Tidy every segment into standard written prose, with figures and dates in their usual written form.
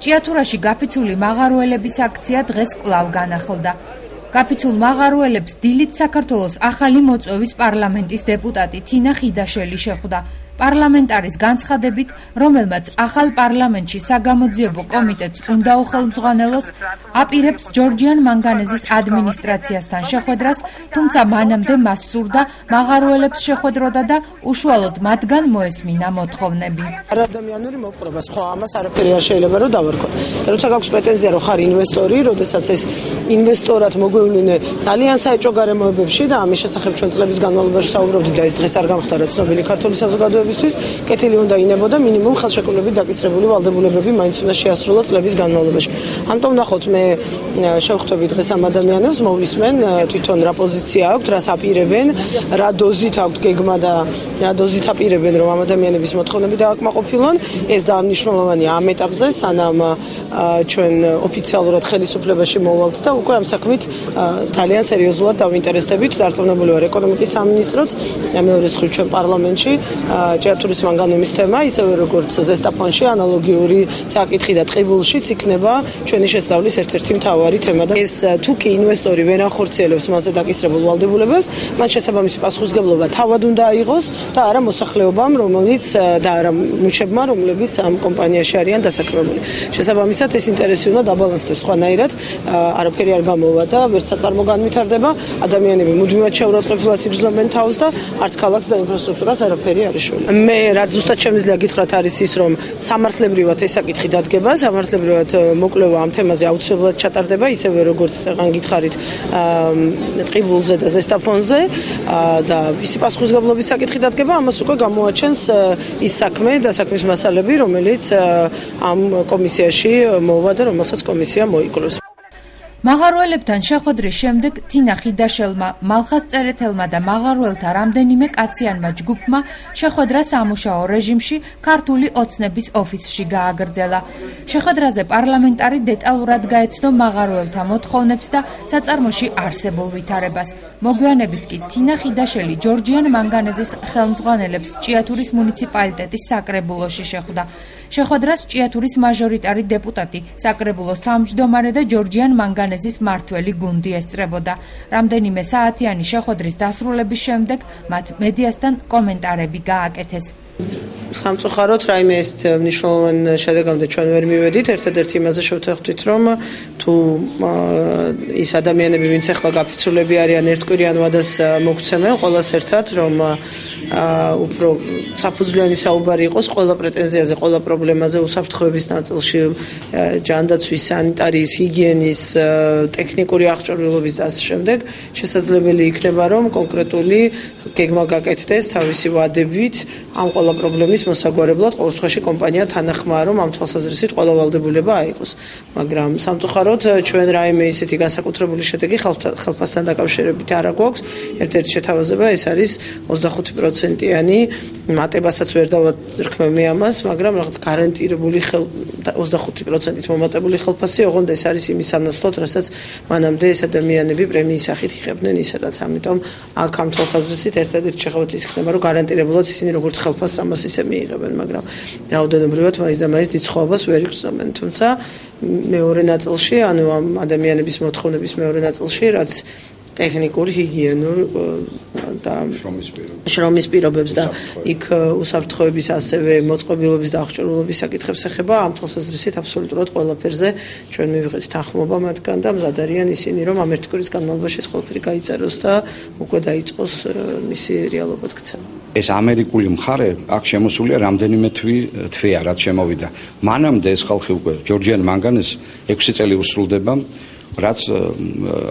ჭიათურაში გაფიცული მაღაროელების აქცია დღეს კვლავ განახლდა. გაფიცულ მაღაროელებს დილით საქართველოს ახალი მოწვევის პარლამენტის დეპუტატი თინა ხიდაშელი შეხვდა. პარლამენტარის განცხადებით, რომელმაც ახალ პარლამენტში საგამოძიებო კომიტეტს უნდა უხელმძღვანელოს, აპირებს ჯორჯიან მანგანეზის ადმინისტრაციასთან შეხვედრას, თუმცა მანამდე მას სურდა მაღაროელებს შეხვედროდა და უშუალოდ მათგან მოესმინა მოთხოვნები. არადამიანური მოპყრობა, ხო, ამას არაფერი არ შეიძლება რომ დავარქოთ. და როცა გაქვს პრეტენზია, რომ ხარ ინვესტორი, როდესაც ეს ინვესტორად მოგვივლინე ძალიან საეჭვო გარემოებებში და ამის შესახებ ჩვენ წლების განმავლობაში საუბრობდით და ეს დღეს არ გამხდარა ცნობილი ქართული საზოგადოებისთვის, კეთილი უნდა ინებოდა მინიმუმ ხელშეკრულებით დაკისრებული ვალდებულებები მაინც უნდა შეასრულო წლების განმავლობაში. ამიტომ ნახოთ მე შევხვდები დღეს ამ ადამიანებს, მოვისმენ თვითონ რა პოზიცია აქვთ, რას აპირებენ, რა დოზით აქვთ გეგმა და რა დოზით აპირებენ რომ ამ ადამიანების მოთხოვნები დააკმაყოფილონ. ეს ძალიან მნიშვნელოვანია ამ ეტაპზე, სანამ ჩვენ ოფიციალურად ხელისუფლებაში მოვალთ და უკვე ამ საქმით ძალიან სერიოზულად დავინტერესდებით. დარწმუნებული ვარ ეკონომიკის სამინისტროც, მეორე მხრივ ჩვენ პარლამენტში ჭიათურის მანგანუმის თემა, ისევე როგორც ზესტაფონში ანალოგიური საკითხი და ტყიბულშიც იქნება ჩვენი შესწავლის ერთ-ერთი მთავარი თემა და ეს თუ კი ინვესტორი ვერ ახორციელებს მასზე დაკისრებულ ვალდებულებებს, მან შესაბამისი პასუხისმგებლობა თავად უნდა აიღოს და არა მოსახლეობამ, რომელიც და არა მუშებმა, რომლებიც ამ კომპანიაში არიან დასაქმებული. შესაბამისად ეს ინტერესი უნდა დაბალანსდეს სხვანაირად, არაფერი არ გამოვა და ვერც წარმოგანვითარდება, ადამიანები მუდმივად შეურაცხყოფილად იგრძნობენ თავს და არც ქალაქს და ინფრასტრუქტურას არაფერი არ ეშველა. მე რაც ზუსტად შემიძლია გითხრათ არის ის, რომ სამართლებრივად ეს საკითხი დადგება, სამართლებრივად მოკვლევა ამ თემაზე აუცილებლად ჩატარდება, ისევე როგორც წეგან გითხარით ტყიბულზე და ზესტაფონზე და ისი პასუხისმგებლობის საკითხი დადგება, ამას უკვე გამოაჩენს ის საქმე და საქმის მასალები, რომელიც ამ კომისიაში მოვა და რომელსაც კომისია მოიკვლევს. მაღაროელებთან შეხვედრის შემდეგ თინა ხიდაშელმა, მალხას წერეთელმა და მაღაროელთა რამდენიმე კაციანმა ჯგუფმა შეხვედრა სამუშაო რეჟიმში ქართული ოცნების ოფისში გააგრძელა. შეხვედრაზე პარლამენტარი დეტალურად გაეცნო მაღაროელთა მოთხოვნებს და საწარმოში არსებულ ვითარებას. მოგვიანებით კი თინა ხიდაშელი ჯორჯიან მანგანეზის ხელმძღვანელებს ჭიათურის მუნიციპალიტეტის საკრებულოში შეხვდა. შეხვედრას ჭიათურის მაჟორიტარი დეპუტატი, საკრებულოს თავმჯდომარე და ჯორჯიან მანგანეზის მმართველი გუნდი ესწრებოდა. რამდენიმე საათიანი შეხვედრის დასრულების შემდეგ მათ მედიასთან კომენტარები გააკეთეს. სამწუხაროდ რაიმე ეს მნიშვნელოვანი შედეგამდე ჩვენ ვერ მივედით. ერთადერთი იმაზე შევთანხმდით, რომ თუ ის ადამიანები, ვინც ახლა გაფიცულები არიან, ერთკვირიან ვადას მოგცემენ ყველას ერთად, რომ უფრო საფუძვლიანი საუბარი იყოს ყველა პრეტენზიაზე, ყველა პრობლემაზე, უსაფრთხოების ნაწილში, ჯანდაცვის, სანიტარიის, ჰიგიენის, ტექნიკური აღჭურვილობის და ასე შემდეგ, შესაძლებელი იქნება, რომ კონკრეტული გეგმა გაკეთდეს თავისი ვადებით ამ ყველა პრობლემის მოსაგვარებლად. ყოველ შემთხვევაში კომპანია თანახმაა, რომ ამ თვალსაზრისით ყველა ვალდებულება აიღოს. მაგრამ სამწუხაროდ ჩვენ რაიმე ისეთი განსაკუთრებული შედეგი ხელფასთან დაკავშირებით არ გვაქვს. ერთ-ერთი შეთავაზება ეს არის 25%-იანი მატებასაც ვერ დავარქმევ ამას, მაგრამ რაღაც გარანტირებული 25%-ით მომატებული ხელფასი, ოღონდ ეს არის იმის სანაცვლოდ, რასაც მანამდე ეს ადამიანები პრემიის სახით იღებდნენ ისედაც. ამიტომ აქ ამ თვალსაზრისით ერთადერთი შეხედვით ის ხდება, რომ გარანტირებულად ისინი როგორც ხელფასს ამას ისე მიიღებენ, მაგრამ რაოდენობრივად მაინც და მაინც დიდ სხვაობას ვერ იგრძნობენ. თუმცა მეორე ნაწილში, ანუ ამ ადამიანების მოთხოვნების მეორე ნაწილში, რაც ტექნიკურ, ჰიგიენურ და შრომის პირობებს და იქ უსაფრთხოების ასევე მოწყობილობის და აღჭურვილობის საკითხებს ეხება, ამ თვალსაზრისით აბსოლუტურად ყველაფერზე ჩვენ მივიღეთ თანხმობა მათგან და მზად არიან ისინი, რომ ამ ერთი კვირის განმავლობაში ყველაფერი გაიწეროს და უკვე დაიწყოს მისი რეალობად ქცევა. ეს ამერიკული მხარე აქ შემოსულია რამდენიმე თვეა, რაც შემოვიდა. მანამდე ეს ხალხი უკვე ჯორჯიან მანგანეს 6 წელი უსრულდება, რაც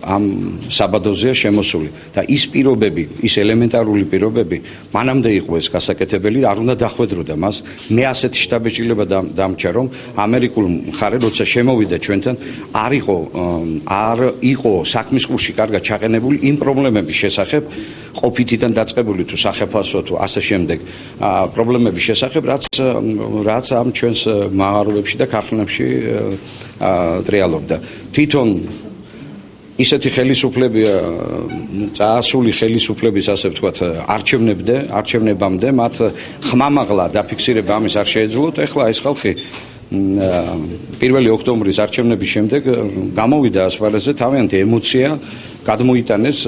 ამ საბადოზეა შემოსული და ის პირობები, ის ელემენტარული პირობები მანამდე იყო ეს გასაკეთებელი და არ უნდა დახვედროდა მას. მე ასეთი შთაბეჭდილება დამჭა, რომ ამერიკულ მხარე როცა შემოვიდა ჩვენთან არ იყო საქმის კურსში კარგად ჩაყენებული იმ პრობლემების შესახებ, ყოფითიდან დაწყებული თუ სახეფასო თუ ასე შემდეგ პრობლემების შესახებ, რაც ამ ჩვენს მაღაროებში და ქარხნებში რეალობდა. თვითონ ისეთი ხელისუფლები წაასული ხელისუფლების ასე ვთქვათ არჩევნებამდე მათ ხმამაღლა დაფიქსირება ამის არ შეეძლოთ. ეხლა ეს ხალხი 1 ოქტომბრის არჩევნების შემდეგ გამოვიდა ასპარეზზე თავიანთი ემოცია გადმოიტანეს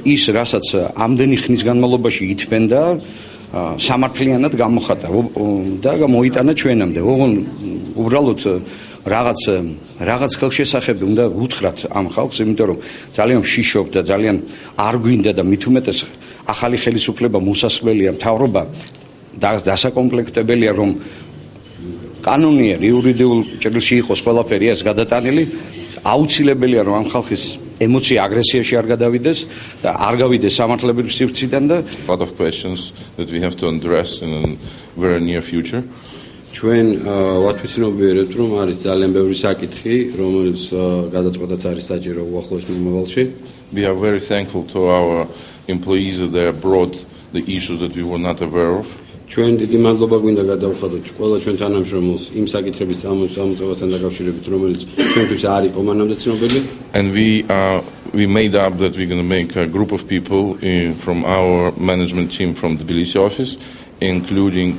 ის რასაც ამდენი ხნის განმავლობაში ითმენდა სამართლიანად გამოხატა და მოიტანა ჩვენამდე. ოღონ უბრალოდ რაღაც ხელშესახები უნდა უთხრათ ამ ხალხს, იმიტომ რომ ძალიან შიშობ და ძალიან არ გვინდა და მით უმეტეს ახალი ხელისუფლება მოსასვლელია მთავრობა დასაკომპლექტებელია რომ კანონიერ იურიდიულ ჭრილში იყოს ყველაფერი ეს გადატანილი აუცილებელია რომ ამ ხალხის ემოცია აგრესიაში არ გადავიდეს და არ გავიდეს სამართლებრივ სივრციდან და a lot of questions that we have to address in a very near future. ჩვენ ვათვისნობიერებთ რომ არის ძალიან ბევრი საკითხი რომელიც გადაწყვეტაც არის საჭირო უახლოეს მომავალში. We are very thankful to our employees that they brought the issues that we were not aware of. ჩვენ დიდი მადლობა გვინდა გადავხადოთ ყველა ჩვენ თანამშრომელს იმ საკითხების წამოწევასთან დაკავშირებით რომელიც ჩვენთვის არ იყო მანამდე ცნობილი. And we made up that we're going to make a group of people from our management team from the Tbilisi office, including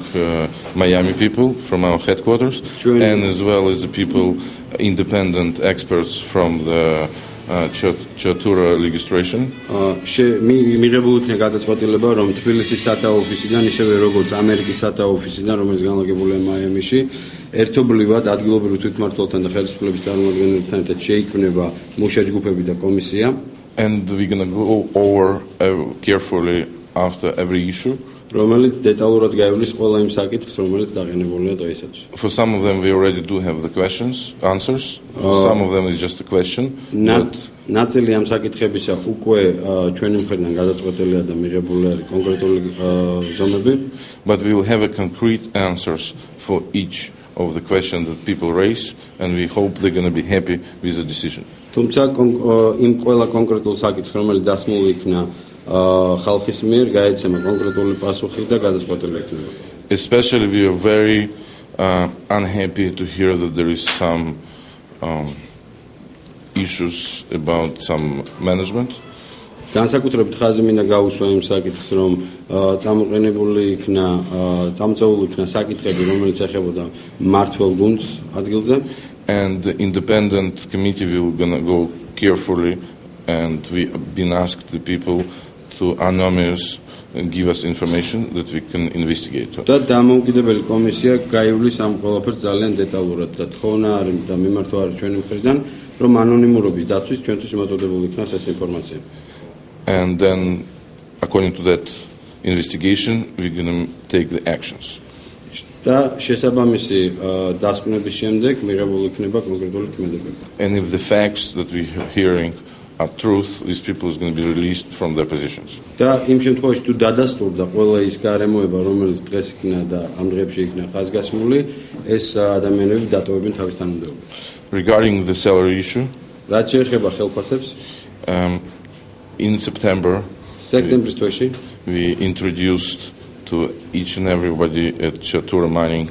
Miami people from our headquarters, and as well as the people, independent experts from the Chatura registration. მიღებული იქნა გადაწყვეტილება რომ თბილისის SATA ოფისიდან ისევე როგორც ამერიკის SATA ოფისიდან რომელიც განლაგებულია მაიამიში ერთობლივად ადგილობრივ თვითმმართველთან და ხელისუფლების წარმომადგენლებთან ერთად შეიქმნება მუშა ჯგუფები და კომისია. And we're going to go over carefully after every issue. რომელიც დეტალურად გაივლის ყველა იმ საკითხს რომელიც დაყენებულია დღეისათვის. For some of them we already do have the answers. Some of them is just a question. ნაწილი ამ საკითხებისა უკვე ჩვენი მხრიდან გადაწყვეტილია და მიღებული არის კონკრეტული ზომები. But we will have a concrete answers for each of the questions that people raise and we hope they're going to be happy with the decision. თუმცა იმ ყველა კონკრეტულ საკითხს რომელიც დასმული იქნა ხალხის მიერ გაეცემა კონკრეტული პასუხი და გადაწყვეტილი იქნება. Especially we are very unhappy to hear that there is some issues about some management. განსაკუთრებით ხაზი მინდა გაუსვა იმ საკითხს რომ წამოყენებული იქნა საკითხები რომელიც ეხებოდა მმართველ გუნდს ადგილზე. And the independent committee will gonna go carefully and we been asked the people to anonymous give us information that we can investigate. და დამოუკიდებელი კომისია გაივლის ამ ყველაფერს ძალიან დეტალურად და თხოვნა არის და მიმართვა არის ჩვენი მხრიდან რომ ანონიმურობის დაცვის ჩვენთვის შემოწოდებული იქნას ეს ინფორმაცია. And then according to that investigation we're going to take the actions. და შესაბამისი დასკვნების შემდეგ მიღებული იქნება კონკრეტული ქმედებები. And if the facts that we are hearing are truth, these people is going to be released from their positions. და იმ შემთხვევაში თუ დადასტურდა ყველა ის გარემოება რომელიც დღეს იქნა და ამ დღეებში იქნა ხაზგასმული ეს ადამიანები დატოვებენ თავის თანამდებობას. Regarding the salary issue, რაც შეეხება ხელფასებს in September სექტემბრის თვეში we introduced to each and everybody at Chatura Mining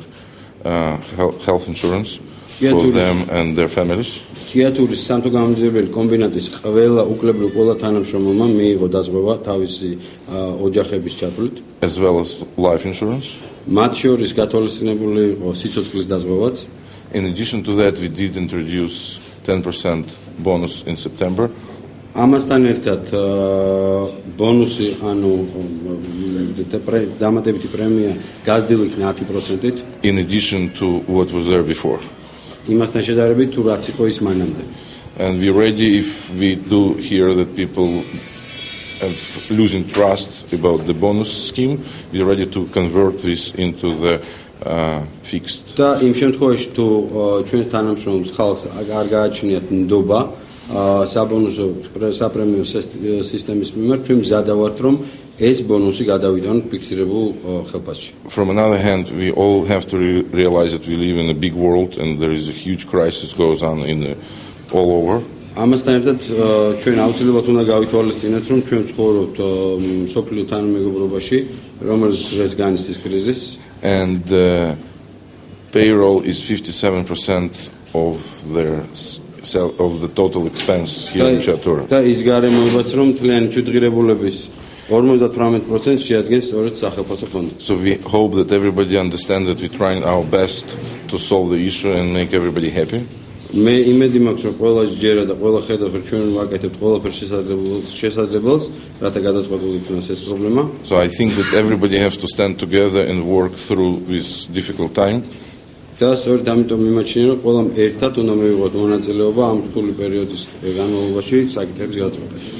health insurance for them and their families. Chatura სამთო-გამამჯერებელი კომბინატის ყველა თანამშრომელმა მიიღო დაზღვევა თავისი ოჯახების ჩათვლით. As well as life insurance. მათ შორის გათვალისწინებული იყო სიცოცხლის დაზღვევაც. In addition to that, we did introduce 10% bonus in September. ამასთან ერთად ბონუსი ანუ დამატებითი პრემია გაზრდილი იქნა 10%-ით. In addition to what was there before. იმასთან შედარებით თუ რაც იყო ის მანამდე. And we're ready if we do hear that people are losing trust about the bonus scheme, we're ready to convert this into the fixed. და იმ შემთხვევაში თუ ჩვენ თანამშრომლებს ხალხს არ გააჩნიათ ნდობა საბონუსო საპრემიო სისტემის მიმართ ჩვენ მზადა ვართ რომ ეს ბონუსი გადავიდანოთ ფიქსირებულ ხელფასში. From another hand, we all have to realize that we live in a big world and there is a huge crisis goes on all over. ამასთან ერთად ჩვენ აუცილებლად უნდა გავითვალისწინოთ რომ ჩვენ ვცხოვრობთ სოფლიო თანამეგობრობაში რომელიც დღეს განიცდის კრიზისს. And payroll is 57% of the total expense here in Chatura. და ის გარემოებაც რომ თლიანი თვითღირებულების 58% შეადგენს სწორედ სახელმწიფო ფონდი. So we hope that everybody understands that we're trying our best to solve the issue and make everybody happy. მე იმედი მაქვს, რომ ყველა ჯერა და ყველა ხედავს, რომ ჩვენ ვაკეთებთ ყველაფერს შესაძლებელს, რათა გადაწყვეტილ იქნას ეს პრობლემა. So I think that everybody has to stand together and work through this difficult time. და სწორედ ამიტომ მიმაჩნია, რომ ყველამ ერთად უნდა მივიღოთ მონაწილეობა ამ რთული პერიოდის განმავლობაში საკითხების გადაწყვეტაში.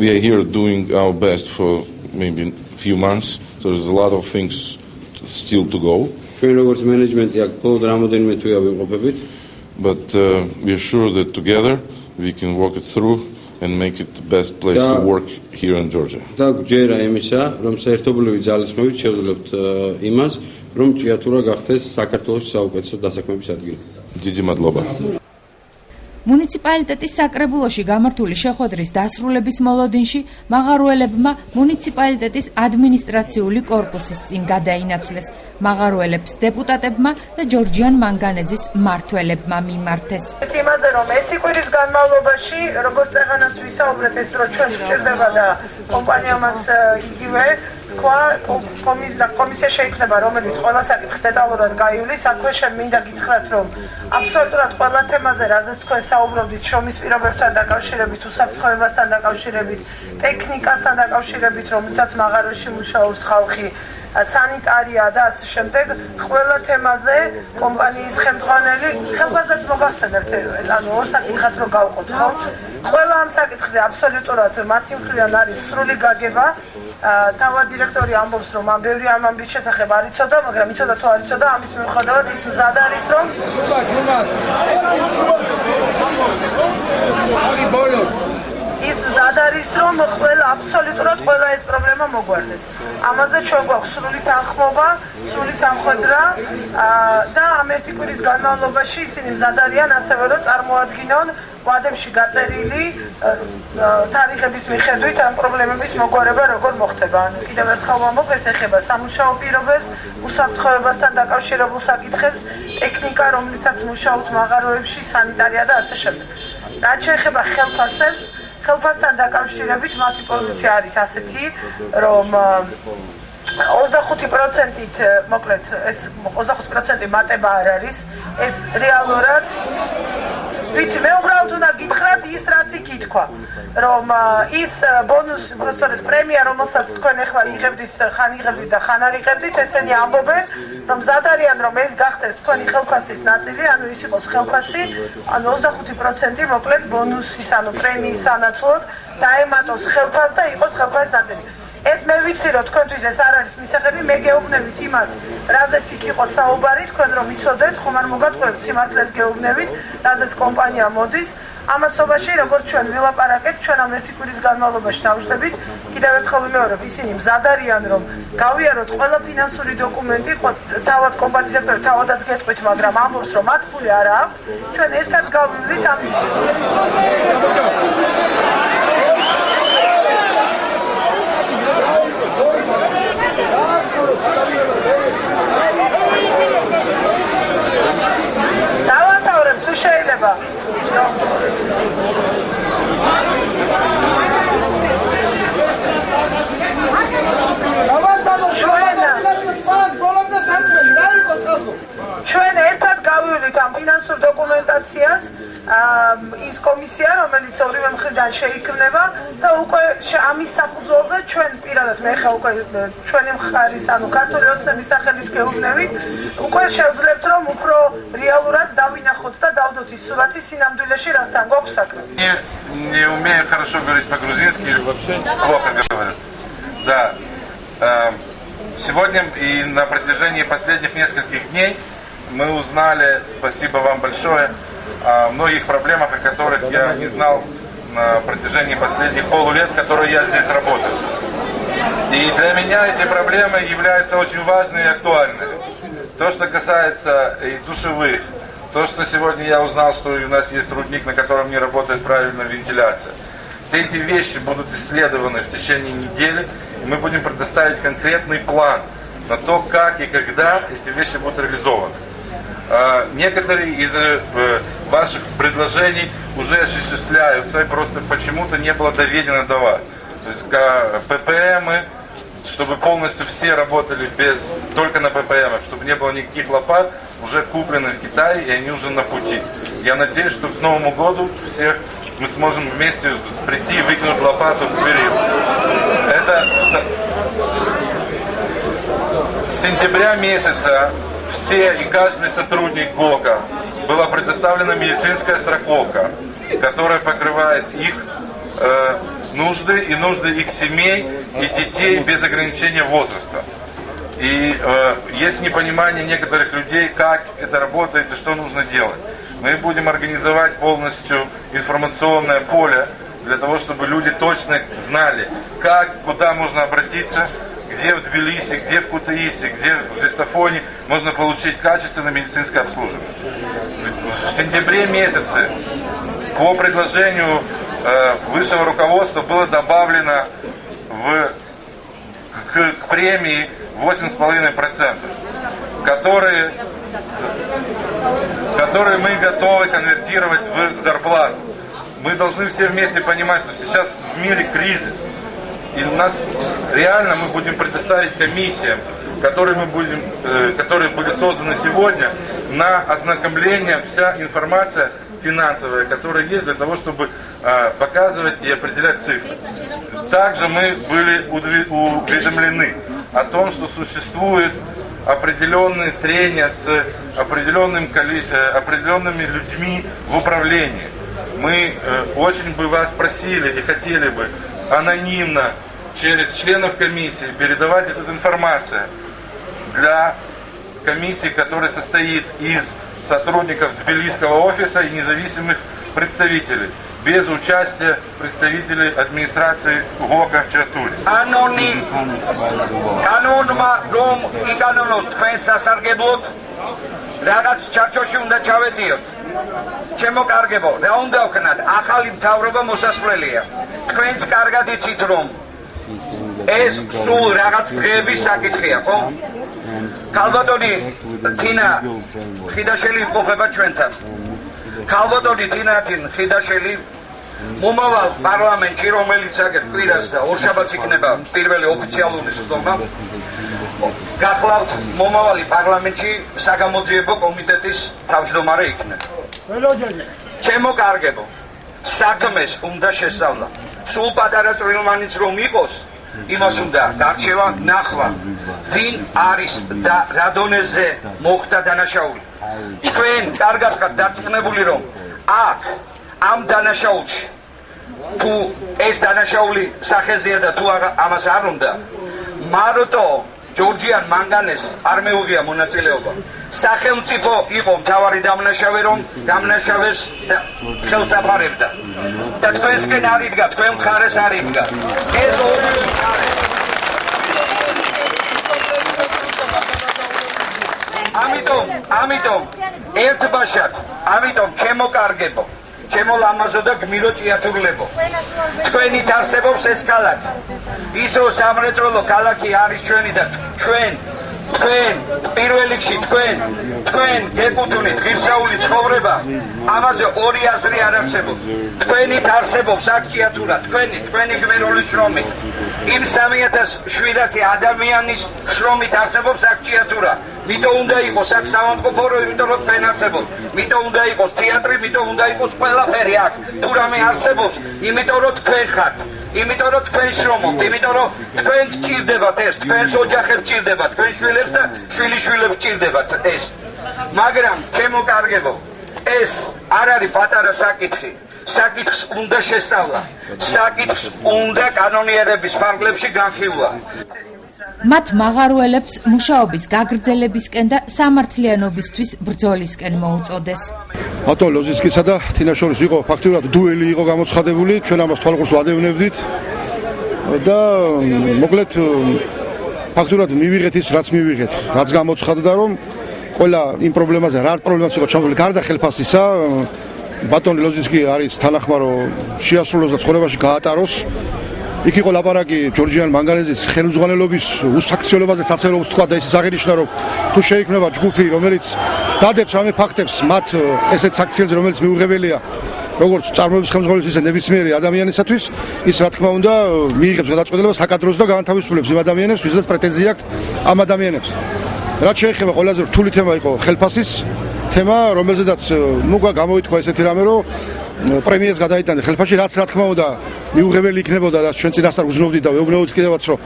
We are here doing our best for maybe a few months. So there's a lot of things still to go. ჩვენ როგორც მენეჯმენტი აქ მხოლოდ რამოდენიმე თვეა ვიმყოფებით. But we are sure that together we can work it through and make it the best place to work here in Georgia. და გვჯერა იმისა, რომ საერთობლივი ძალისხმევით შევძლებთ იმას, რომ ჭიათურა გახდეს საქართველოს საუკეთესო დასაქმების ადგილი. დიდი მადლობა. მუნიციპალიტეტის საკრებულოში გამართული შეხვედრის დასრულების მოლოდინში მაღაროელებმა მუნიციპალიტეტის ადმინისტრაციული კორპუსის წინ გადაინაცვლეს. მაღაროელებს დეპუტატებმა და ჯორჯიან მანგანეზის მმართველებმა მიმართეს. იმაზე რომ ერთი კვირის განმავლობაში, როგორც წეღანაც ვისაუბრეთ, ეს დრო ჩვენ სჭირდება და კომპანიამაც იგივე კომისია შეიქმნება, რომელიც ყველა საკითხს დეტალურად გაივლის. აქვე მინდა გითხრათ, რომ აბსოლუტურად ყველა თემაზე, რაზეც თქვენ საუბრობდით, შრომის პირობებთან დაკავშირებით, უსაფრთხოებასთან დაკავშირებით, ტექნიკასთან დაკავშირებით, რომელსაც მაღაროში მუშაობს ხალხი, სანიტარია და ასე შემდეგ, ყველა თემაზე კომპანიის ხელმძღვანელი ხელფასსაც მოგახსენებთ, ანუ ორ საკითხად რო გავყოთ, ხო? ყველა ამ საკითხზე აბსოლუტურად მათი მხრიდან არის სრული გაგება. თავად დირექტორი ამბობს, რომ ამ ბევრი ამბის შესახებ არ იცოდა, მაგრამ იცოდა თუ არ იცოდა, ამის მიუხედავად ის მზად არის, რომ ის მზად არის, რომ ყველა აბსოლუტურად ყველა ეს პრობლემა მოგვარდეს. ამაზე ჩვენ გვაქვს სრული თანხმობა, სრული თანხმედრა და ამ ერთი კვირის განმავლობაში ისინი მზად არიან ასევე რომ წარმოადგინონ ვადებში გაწერილი თარიღების მიხედვით ამ პრობლემების მოგვარება როგორ მოხდება. კიდევ ერთხელ ვამბობ, ეს ეხება სამუშაო პირობებს, უსაფრთხოებასთან დაკავშირებულ საკითხებს, ტექნიკა, რომლითაც მუშაობს მაღაროებში, სანიტარია და ასე შემდეგ. რაც შეეხება ხელფასებს, ხელფასთან დაკავშირებით მათი პოზიცია არის ასეთი, რომ 25%-ით, მოკლედ, ეს 25% მატება არ არის, ეს რეალურად ვიცი, მე უბრალოდ უნდა გითხრათ ის, რაც იქ ითქვა, რომ ის ბონუსი, უბრალოდ პრემია, რომელსაც თქვენ ახლა იღებდით, ხან იღებდით და ხან არ იღებდით, ესენი ამბობენ, რომ მზად არიან, რომ ეს გახდეს თქვენი ხელფასის ნაწილი, ანუ ის იყოს ხელფასი, ანუ 25% მოკლედ ბონუსის, ანუ პრემიის სანაცვლოდ დაემატოს ხელფასს და იყოს ხელფასის ნაწილი. ეს მე ვიცი, რომ თქვენთვის ეს არ არის მისაღები, მე გეუბნებით იმას, რაზეც იქ იყო საუბარი, თქვენ რომ იცოდეთ, ხომ არ მოგატყუებთ, სიმართლეს გეუბნებით, რაზეც კომპანია მოდის. ამასობაში, როგორც ჩვენ ვილაპარაკეთ, ჩვენ ამ ერთი კვირის განმავლობაში დავშლებით, კიდევ ერთხელ ვიმეორებ, ისინი მზად არიან, რომ გავიაროთ ყველა ფინანსური დოკუმენტი, თავად კომპანიის დირექტორი თავადაც გეტყვით, მაგრამ ამბობს, რომ მათ ფული არ აქვს, ჩვენ ერთად გავივლით ამ დავანთავრებ, თუ შეიძლება. ჩვენ ერთად გავივლით ამ ფინანსურ დოკუმენტაციას, ის კომისია, რომელიც ორივე მხრიდან შეიქმნება და უკვე ამის საფუძველზე ჩვენ პირადად მე ხა უკვე ჩვენი მხარის, ანუ ქართული ოცნების სახელით გეუბნებით, უკვე შევძლებთ, რომ უფრო რეალურად დავინახოთ და დავდოთ ის სურათი სინამდვილეში, რასთან გვაქვს საქმე. Не умею хорошо говорить по-грузински или вообще плохо говорю. Да. Сегодня и на протяжении последних нескольких дней мы узнали, спасибо вам большое, о многих проблемах, о которых я не знал на протяжении последних полулет, которые я здесь работаю. И для меня эти проблемы являются очень важными и актуальными. То, что касается и душевых, то, что сегодня я узнал, что у нас есть рудник, на котором не работает правильная вентиляция. Все эти вещи будут исследованы в течение недели, и мы будем предоставить конкретный план на то, как и когда эти вещи будут реализованы. Некоторые из ваших предложений уже осуществляются, и просто почему-то не было доведено до вас. То есть ППМы, чтобы полностью все работали только на ППМах, чтобы не было никаких лопат, уже куплены в Китае, и они уже на пути. Я надеюсь, что к Новому году всех мы сможем вместе прийти и выкинуть лопату в период. Это с сентября месяца все и каждый сотрудник ГОКа была предоставлена медицинская страховка, которая покрывает их нужды и нужды их семей и детей без ограничения возраста. И есть непонимание некоторых людей, как это работает и что нужно делать. Мы будем организовать полностью информационное поле для того, чтобы люди точно знали, как, куда можно обратиться, где в Тбилиси, где в Кутаиси, где в Зистофоне можно получить качественное медицинское обслуживание. В сентябре месяце по предложению высшего руководства было добавлено к премии 8,5%, которые мы готовы конвертировать в зарплату. Мы должны все вместе понимать, что сейчас в мире кризис. И у нас реально мы будем предоставить комиссиям, которые были созданы сегодня, на ознакомление вся информация финансовая, которая есть для того, чтобы показывать и определять цифры. Также мы были уведомлены о том, что существуют определенные трения с определенными людьми в управлении. Мы очень бы вас просили и хотели бы анонимно через членов комиссии передавать эту информацию для комиссии, которая состоит из сотрудников Тбилисского офиса и независимых представителей, без участия представителей администрации ГОКа Чатури. Канонმა რომ იკანონოს თქვენ სასარგებლოდ რაღაც ჩარჩოში უნდა ჩავეტიოთ. ჩემო კარგებო, რა უნდა ვქნათ? ახალი მთავრობა მოსასვლელია. თქვენც კარგად იცით რომ ეს სულ რაღაც დღეების საკითხია, ხო? ქალბატონი თინა ხიდაშელი იმყოფება ჩვენთან. ქალბატონი თინა ხიდაშელი მომავალ პარლამენტში, რომელიც აგერ კვირას და ორშაბათს იქნება პირველი ოფიციალური სხდომა, გახლავთ მომავალი პარლამენტში საგამოძიებო კომიტეტის თავმჯდომარე იქნება. ჩემო კარგებო, საქმეს უნდა შესწავლა. სულ პატარა წვრილმანიც რომ იყოს, იმას უნდა გარჩევა, ნახვა, ვინ არის და რა დონეზე მოხდა დანაშაული. თქვენ კარგად ხართ დარწმუნებული რომ აქ ამ დანაშაულში თუ ეს დანაშაული სახეზეა და თუ ამას არ უნდა, მარტო ჯორჯიან მანგანეს არ მეუღია მონაწილეობა. სახელმწიფო იყო მთავარი დამნაშავე, რომ დამნაშავეს ხელს აფარებდა. და თქვენსკენ არ იდგა, თქვენ მხარეს არ იდგა. ეს ორი მხარე. ამიტომ ერთბაშად, ამიტომ ჩემო კარგებო, ჩემო ლამაზო და გმირო ჭიათურლებო, თქვენით არსებობს ეს ქალაქი. ისო სამრეწველო ქალაქი არის ჩვენი და თქვენ პირველ რიგში თქვენ გეკუთვნით ღირსეული ცხოვრება, ამაზე ორი აზრი არ არსებობს. თქვენით არსებობს აქ ჭიათურა, თქვენი გმირული შრომით, იმ 3700 ადამიანის შრომით არსებობს აქ ჭიათურა. მიტომ უნდა იყოს აქ სამონტყოფო, იმიტომ რომ თქვენ არსებობს. მიტომ უნდა იყოს თეატრი, მიტომ უნდა იყოს ყველაფერი აქ. თუ რამე არსებობს, იმიტომ რომ თქვენ ხართ, იმიტომ რომ თქვენ შრომობთ, იმიტომ რომ თქვენ გჭირდებათ ეს, თქვენს ოჯახებს გჭირდებათ, თქვენ შვილებს და შვილიშვილებს გჭირდებათ ეს. მაგრამ ჩემო კარგებო, ეს არ არის პატარა საკითხი. საკითხს უნდა შესწავლა. საკითხს უნდა კანონიერების ფარგლებში განხილვა. მათ მაღაროელებს მუშაობის გაგრძელებისკენ და სამართლიანობისთვის ბრძოლისკენ მოუწოდეს. ბატონ ლოზისკისა და თინას შორის იყო ფაქტიურად დუელი იყო გამოცხადებული, ჩვენ ამას თვალყურს ვადევნებდით და მოკლედ ფაქტიურად მივიღეთ ის, რაც მივიღეთ, რაც გამოცხადდა, რომ ყველა იმ პრობლემაზე, რა პრობლემაც იყო ჩამოვლილი გარდა ხელფასისა, ბატონ ლოზისკი არის თანახმარო შეასრულოს და ცხოვრებაში გაატაროს. იქ იყო ლაპარაკი ჯორჯიან მანგანეზის ხელმძღვანელობის უსაქციელებაზე, საცეროებს თქვა და ისიც აღინიშნა, რომ თუ შეიქმნება ჯგუფი, რომელიც დადებს რამე ფაქტებს მათ ესეთ საქციელზე, რომელიც მიუღებელია, როგორც წარმოების ხელმძღვანელის ისე ნებისმიერი ადამიანისათვის, ის რა თქმა უნდა მიიღებს გადაწყვეტილებას საკადროს და გაანთავისუფლებს იმ ადამიანებს, ვისაც პრეტენზია აქვთ ამ ადამიანებს. რაც შეეხება ყველაზე რთული თემა იყო ხელფასის თემა, რომელზედაც გამოითქვა ესეთი რამე, რომ პრემიას გადაიტანე ხელფასში, რაც რა თქმა უნდა მიუღებელი იქნებოდა და ჩვენ წინასწარ გრძნობდით და ვეუბნებოდით კიდევაც, რომ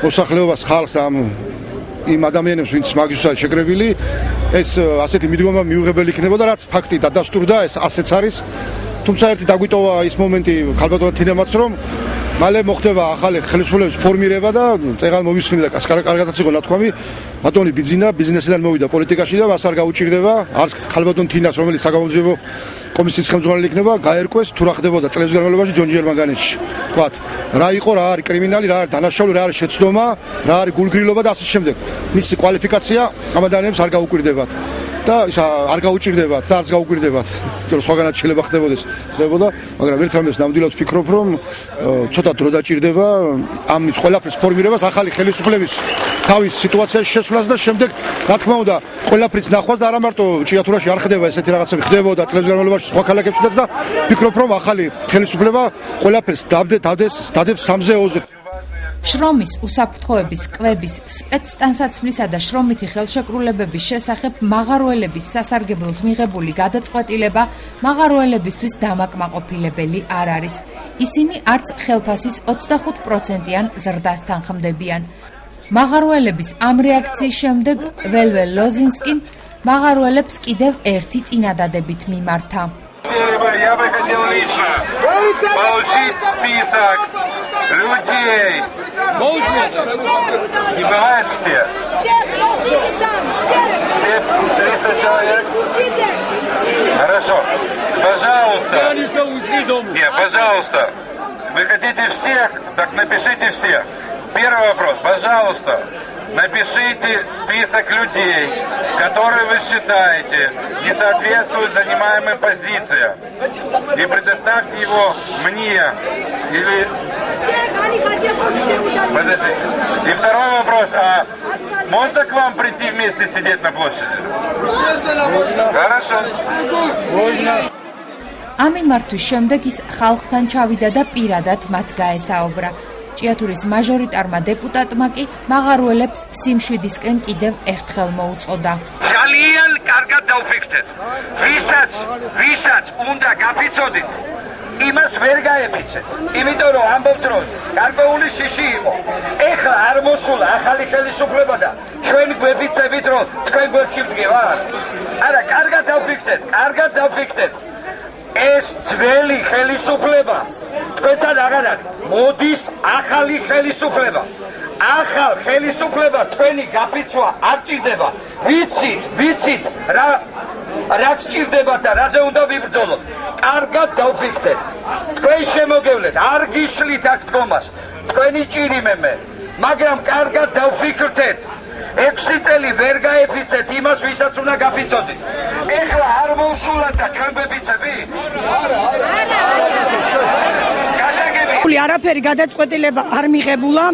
მოსახლეობას ხალხს და იმ ადამიანებს, ვინც მაგის არის შეკრებილი, ეს ასეთი მიდგომა მიუღებელი იქნებოდა, რაც ფაქტი დადასტურდა, ეს ასეც არის. თუმცა ერთი დაგვიტოვა ის მომენტი ქალბატონ თინემაც, რომ მალე მოხდება ახალი ხელისუფლების ფორმირება და წეგან მოვისმინე და კარგადაც იყო ნათქვამი, ბატონი ბიძინა ბიზნესიდან მოვიდა პოლიტიკაში და მას არ გაუჭირდება, არც ქალბატონ თინას, რომელიც საგამოძიებო კომისიის ხელმძღვანელი იქნება, გაერკვეს თუ რა ხდებოდა წლების განმავლობაში ჯონჯიერ მანგანეში. თქვათ, რა იყო, რა არის კრიმინალი, რა არის დანაშაული, რა არის შეცდომა, რა არის გულგრილობა და ასე შემდეგ. მისი კვალიფიკაცია ამ ადამიანებს არ გაუკვირდებათ. და ის არ გაუჭირდებათ და არც გაუკვირდებათ, იმიტომ რომ სხვაგანაც შეიძლება ხდებოდა, მაგრამ ერთ რამეს ნამდვილად ვფიქრობ, რომ ცოტა დრო დაჭირდება ამის ყველაფრის ფორმირებას, ახალი ხელისუფლების თავის სიტუაციაში შესვლას და შემდეგ, რა თქმა უნდა, ყველაფრის ნახვას და არა მარტო ჭიათურაში არ ხდება ესეთი რაღაცები, ხდებოდა წლების განმავლობაში სხვა ქალაქებშიც და ვფიქრობ, რომ ახალი ხელისუფლება ყველაფერს დადებს სამზე ოზე. შრომის, უსაფრთხოების, კვების, სპეცტანსაცმლისა და შრომითი ხელშეკრულებების შესახებ მაღაროელების სასარგებლოდ მიღებული გადაწყვეტილება მაღაროელებისთვის დამაკმაყოფილებელი არ არის. ისინი არც ხელფასის 25%-იან ზრდასთან ხმდებიან. მაღაროელების ამ რეაქციის შემდეგ ველվել ლოზინსკიმ მაღაროელებს კიდევ ერთი წინადადებით მიმართა. Я бы хотел лично получить список людей. Не бывает все. 300 человек. Хорошо. Пожалуйста. Нет, пожалуйста. Вы хотите всех? Так напишите всех. Первый вопрос. Пожалуйста. Напишите список людей, которые вы считаете не соответствуют занимаемым позициям. И предоставьте его мне. Или... Подожди. И второй вопрос. А можно к вам прийти вместе сидеть на площади? Хорошо. ამ მიმართვის შემდეგ ის ხალხთან ჩავიდა და პირადად მათ გაესაუბრა. ჭიათურის მაჟორიტარმა დეპუტატმა კი მაღაროელებს სიმშვიდისკენ კიდევ ერთხელ მოუწოდა. ძალიან კარგად დავფიქრეთ. ვისაც უნდა გაფიცოდით, იმას ვერ გაეფიცეთ. იმიტომ რომ ამბობთ რომ გარკვეული შიში იყო. ეხლა არ მოსულა ახალი ხელისუფლება და ჩვენ გვეფიცებით რომ თქვენ გვერდში მდგევართ. არა, კარგად დავფიქრეთ. ეს ძველი ხელისუფლება თქვენთან აღარ მოდის ახალი ხელისუფლება. ახალ ხელისუფლებას თქვენი გაფიცვა არ ჭირდება. ვიცით რა გჭირდება და რაზე უნდა ვიბრძოლოთ. კარგად დავფიქრეთ. თქვენ შემოგევლეთ, არ გიშლით აქ დგომას. თქვენი ჭირიმე მე, მაგრამ კარგად დავფიქრეთ. 6 წელი ვერ გაეფიცეთ იმას, ვისაც უნდა გაფიცოდით. ეხლა არ მოსულა და ჩვენ ვეფიცებით? არა. არაფერი გადაწყვეტილება არ მიღებულა.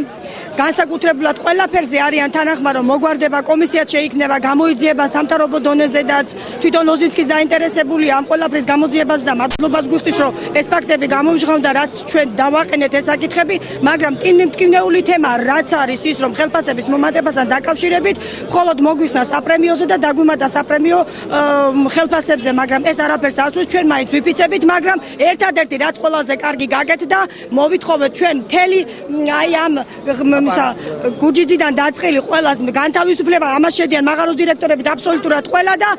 განსაკუთრებულად ყველაფერზე არიან თანახმარო მოგვარდება, კომისიაც შეიქმნება, გამოიძიება სამთავრობო დონეზედაც. თვითონ ლოზინსკის დაინტერესებულია ამ ყველაფრის გამოძიებას და მადლობას გვიხდის, რომ ეს ფაქტები გამომჟღავნდა, რაც ჩვენ დავაყენეთ ეს საკითხები, მაგრამ ტკივნეული თემა რაც არის ის, რომ ხელფასების მომატებასთან დაკავშირებით მხოლოდ მოგვიხსნა საპრემიოზე და დაგვიმატა საპრემიო ხელფასებზე, მაგრამ ეს არაფერს აცვლის, ჩვენ მაინც ვიფიცებით, მაგრამ ერთადერთი რაც ყველაზე კარგი გაკეთდა, მოვითხოვეთ ჩვენ მთელი აი ამ გუჯიძიდან დაწყილი ყველას განთავისუფლება, ამას შედიან მაღაროს დირექტორებით აბსოლუტურად ყველა და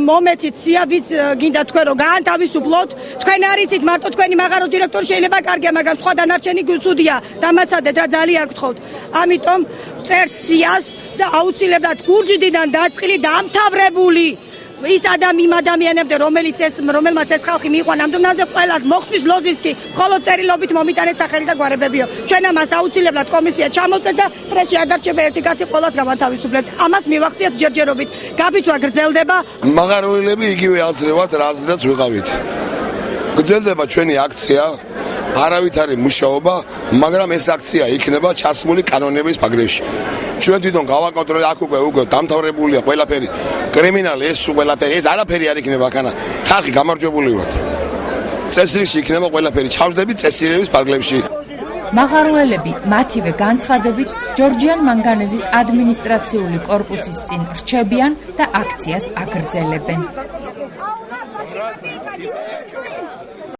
მომეცით სიავიც გინდა თქვენ რომ გაანთავისუფლოთ. თქვენ არიცით მარტო თქვენი მაღაროს დირექტორი შეიძლება კარგია, მაგრამ სხვა დანარჩენი გუცუდია. დამაცადეთ რა ძალიან გთხოვთ. ამიტომ წერთ სიას და აუცილებლად გუჯიდიდან დაწყილი დამთავრებული ის ადამიანებთან რომელმაც ეს ხალხი მიიყვანა ნამდვილად ყველას მოხსნის ლოზინსკი მხოლოდ წერილობით მომიტანეთ სახელი და გვარებებიო. ჩვენ ამას აუცილებლად კომისია ჩამოვწეთ და პრესში არ დარჩება ერთი კაცი ყველას გამათავისუფლებთ. ამას მივახციეთ ჯერჯერობით. გაფიცვა გრძელდება. მაღაროელები იგივე აზრევად რაზედაც ვიყავით. გრძელდება ჩვენი აქცია. არავითარი მუშაობა, მაგრამ ეს აქცია იქნება ჩასმული კანონების ფარგლებში. ჩვენ თვითონ გავაკონტროლეთ, აქ უკვე დამთავრებულია ყველაფერი. კრიმინალი ეს ყველაფერი, ეს არაფერი არ იქნება ხან. ხალხი გამარჯვებული ვართ. წესრიგში იქნება ყველაფერი. ჩავжდებით წესრიგების ფარგლებში. მაღაროელები მათივე განცხადებით ჯორჯიან მანგანეზის ადმინისტრაციული კორპუსის წინ რჩებიან და აქციას აგრძელებენ.